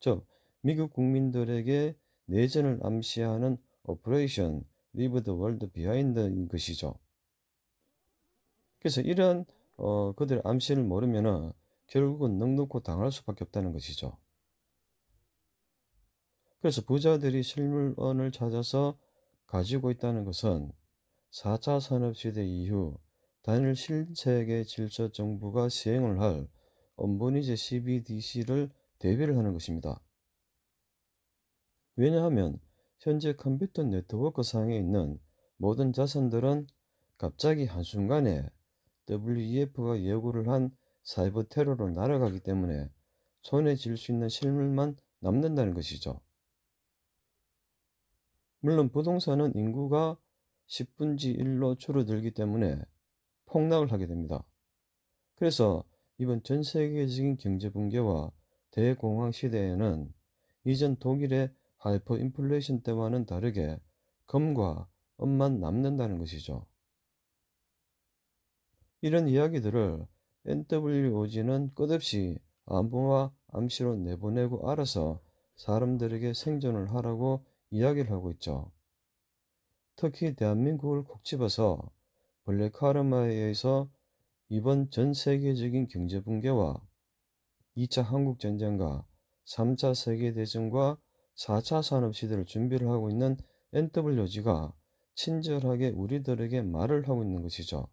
즉 미국 국민들에게 내전을 암시하는 오퍼레이션 리브 더 월드 비하인드인 것이죠. 그래서 이런 그들의 암시를 모르면은 결국은 넉넉고 당할 수밖에 없다는 것이죠. 그래서 부자들이 실물원을 찾아서 가지고 있다는 것은 4차 산업시대 이후 단일 실세계 질서 정부가 시행을 할 엄보니제 CBDC를 대비를 하는 것입니다. 왜냐하면 현재 컴퓨터 네트워크 상에 있는 모든 자산들은 갑자기 한순간에 WEF가 예고를 한 사이버 테러로 날아가기 때문에 손에 쥘 수 있는 실물만 남는다는 것이죠. 물론 부동산은 인구가 10분지 1로 줄어들기 때문에 폭락을 하게 됩니다. 그래서 이번 전 세계적인 경제 붕괴와 대공황 시대에는 이전 독일의 하이퍼 인플레이션 때와는 다르게 금과 은만 남는다는 것이죠. 이런 이야기들을 NWOG는 끝없이 안보와 암시로 내보내고 알아서 사람들에게 생존을 하라고 이야기를 하고 있죠. 특히 대한민국을 콕 집어서 블랙카르마에 의해서 이번 전 세계적인 경제 붕괴와 2차 한국전쟁과 3차 세계대전과 4차 산업시대를 준비를 하고 있는 NWG가 친절하게 우리들에게 말을 하고 있는 것이죠.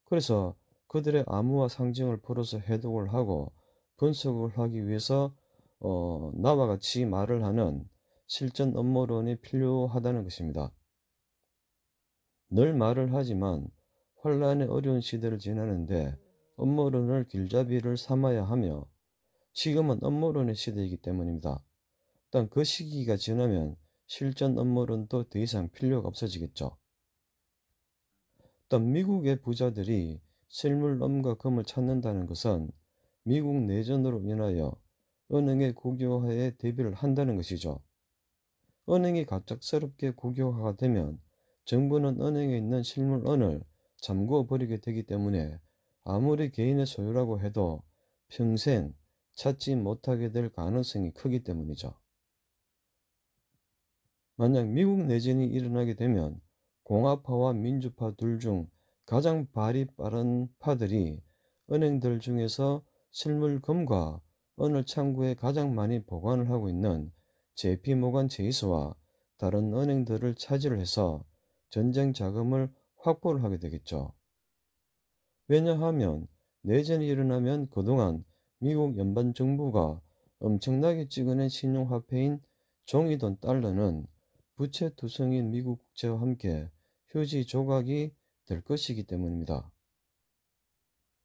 그래서 그들의 암호화 상징을 풀어서 해독을 하고 분석을 하기 위해서 나와 같이 말을 하는 실전 업무론이 필요하다는 것입니다. 늘 말을 하지만 혼란의 어려운 시대를 지나는데 음모론을 길잡이를 삼아야 하며 지금은 음모론의 시대이기 때문입니다. 일단 그 시기가 지나면 실전 음모론도 더 이상 필요가 없어지겠죠. 일단 미국의 부자들이 실물음과 금을 찾는다는 것은 미국 내전으로 인하여 은행의 국유화에 대비를 한다는 것이죠. 은행이 갑작스럽게 국유화가 되면 정부는 은행에 있는 실물은을 잠그어 버리게 되기 때문에 아무리 개인의 소유라고 해도 평생 찾지 못하게 될 가능성이 크기 때문이죠. 만약 미국 내전이 일어나게 되면 공화파와 민주파 둘 중 가장 발이 빠른 파들이 은행들 중에서 실물금과 은을 창구에 가장 많이 보관을 하고 있는 JP모간 체이스와 다른 은행들을 차지를 해서 전쟁 자금을 확보를 하게 되겠죠. 왜냐하면 내전이 일어나면 그동안 미국 연방정부가 엄청나게 찍어낸 신용화폐인 종이돈 달러는 부채 투성인 미국 국채와 함께 휴지 조각이 될 것이기 때문입니다.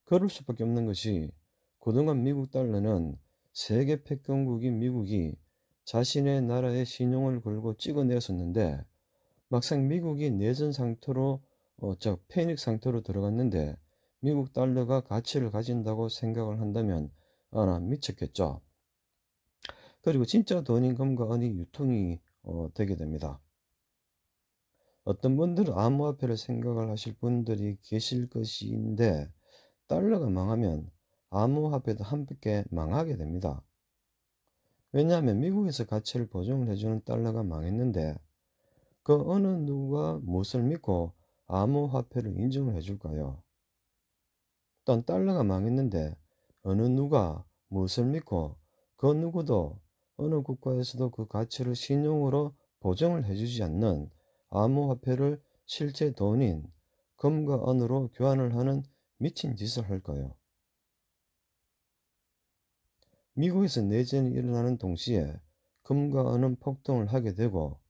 그럴 수밖에 없는 것이 그동안 미국 달러는 세계 패권국인 미국이 자신의 나라의 신용을 걸고 찍어내었었는데 막상 미국이 내전 상태로 즉 패닉 상태로 들어갔는데 미국 달러가 가치를 가진다고 생각을 한다면 아나 미쳤겠죠. 그리고 진짜 돈인 금과 은이 유통이 되게 됩니다. 어떤 분들은 암호화폐를 생각을 하실 분들이 계실 것인데 달러가 망하면 암호화폐도 함께 망하게 됩니다. 왜냐하면 미국에서 가치를 보증을 해주는 달러가 망했는데 그 어느 누가 무엇을 믿고 암호화폐를 인정을 해줄까요? 또한 달러가 망했는데 어느 누가 무엇을 믿고 그 누구도 어느 국가에서도 그 가치를 신용으로 보증을 해주지 않는 암호화폐를 실제 돈인 금과 은으로 교환을 하는 미친 짓을 할까요? 미국에서 내전이 일어나는 동시에 금과 은은 폭등을 하게 되고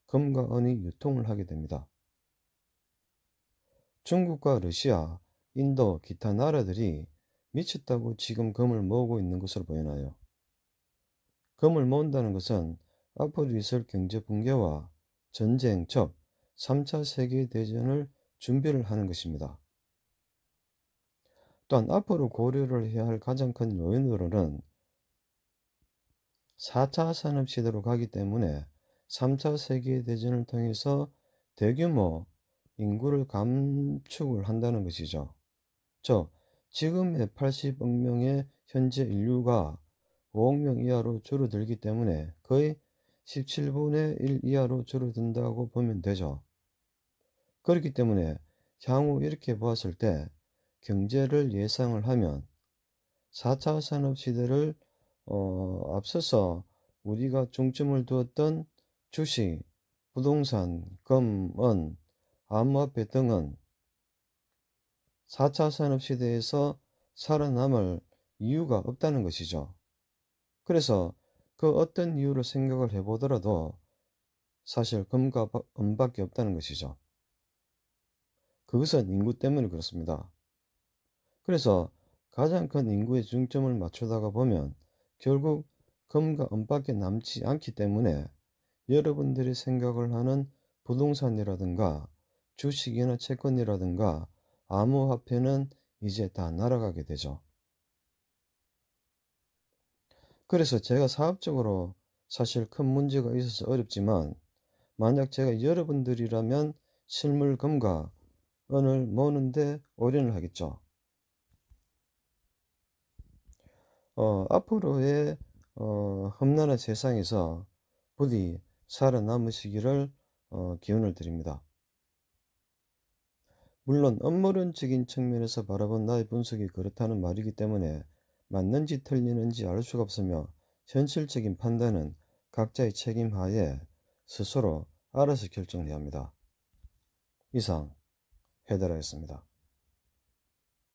금과 은이 유통을 하게 됩니다. 중국과 러시아, 인도, 기타 나라들이 미쳤다고 지금 금을 모으고 있는 것으로 보이나요? 금을 모은다는 것은 앞으로 있을 경제 붕괴와 전쟁, 즉 3차 세계대전을 준비를 하는 것입니다. 또한 앞으로 고려를 해야 할 가장 큰 요인으로는 4차 산업시대로 가기 때문에 3차 세계대전을 통해서 대규모 인구를 감축을 한다는 것이죠. 즉, 지금의 80억 명의 현재 인류가 5억 명 이하로 줄어들기 때문에 거의 17분의 1 이하로 줄어든다고 보면 되죠. 그렇기 때문에 향후 이렇게 보았을 때 경제를 예상을 하면 4차 산업시대를 앞서서 우리가 중점을 두었던 주식, 부동산, 금, 은, 암호화폐 등은 4차 산업시대에서 살아남을 이유가 없다는 것이죠. 그래서 그 어떤 이유로 생각을 해보더라도 사실 금과 은밖에 없다는 것이죠. 그것은 인구 때문에 그렇습니다. 그래서 가장 큰 인구의 중점을 맞추다가 보면 결국 금과 은밖에 남지 않기 때문에 여러분들이 생각을 하는 부동산이라든가 주식이나 채권이라든가 암호화폐는 이제 다 날아가게 되죠. 그래서 제가 사업적으로 사실 큰 문제가 있어서 어렵지만 만약 제가 여러분들이라면 실물 금과 은을 모으는데 올인을 하겠죠. 앞으로의 험난한 세상에서 부디 살아남으시기를 기원을 드립니다. 물론 음모론적인 측면에서 바라본 나의 분석이 그렇다는 말이기 때문에 맞는지 틀리는지 알 수가 없으며 현실적인 판단은 각자의 책임 하에 스스로 알아서 결정해야 합니다. 이상 해달하겠습니다.